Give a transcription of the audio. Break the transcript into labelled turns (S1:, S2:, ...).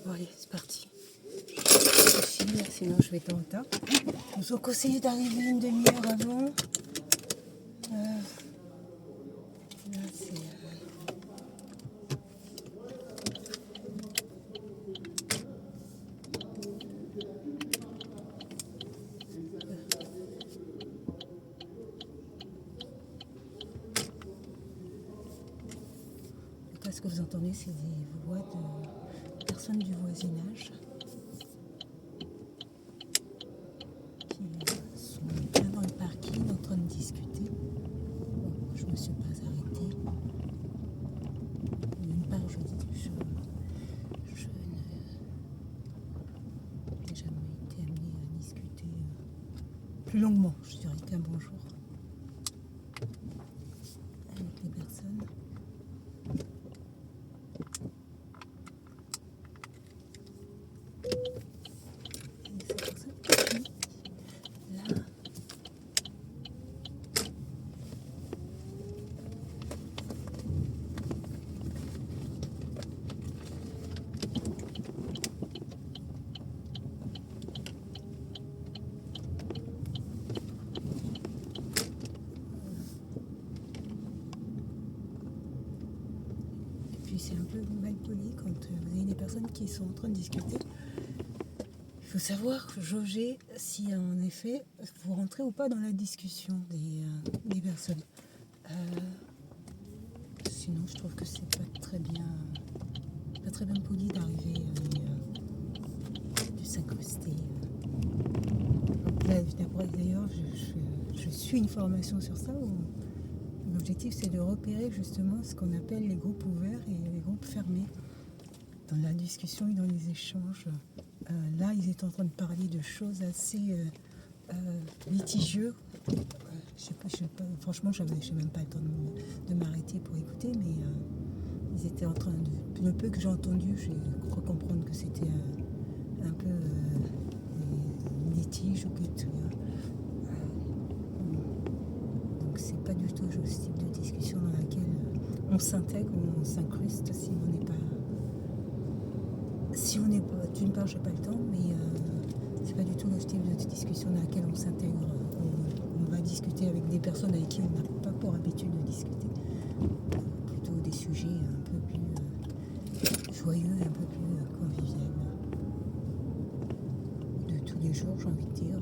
S1: Bon allez, c'est parti. Je file, sinon je vais être en retard. Ils nous ont conseillé d'arriver une demi-heure avant. Là, c'est... Là, ce que vous entendez, c'est des voix de personnes du voisinage qui sont bien dans le parking en train de discuter. Bon, je ne me suis pas arrêtée. D'une part, je n'ai jamais été amenée à discuter plus longuement, je dirais qu'un bonjour, avec les personnes. Et c'est pour ça que je suis là. Et puis c'est un peu mal poli quand vous avez des personnes qui sont en train de discuter. Il faut savoir jauger si en effet vous rentrez ou pas dans la discussion des personnes. Sinon je trouve que c'est pas très bien poli d'arriver de s'incruster. D'ailleurs je suis une formation sur ça où l'objectif c'est de repérer justement ce qu'on appelle les groupes ouverts et les groupes fermés dans la discussion et dans les échanges. Là, ils étaient en train de parler de choses assez litigieuses. Franchement, je n'ai même pas le temps de m'arrêter pour écouter, mais ils étaient en train de... Le peu que j'ai entendu, je crois comprendre que c'était un peu des litiges ou quelque chose. Donc, c'est pas du tout ce type de discussion dans laquelle on s'intègre ou on s'incruste si on n'est pas... D'une part, j'ai pas le temps, mais c'est pas du tout le type de discussion dans laquelle on s'intègre. On va discuter avec des personnes avec qui on n'a pas pour habitude de discuter. Plutôt des sujets un peu plus joyeux, un peu plus conviviaux. De tous les jours, j'ai envie de dire.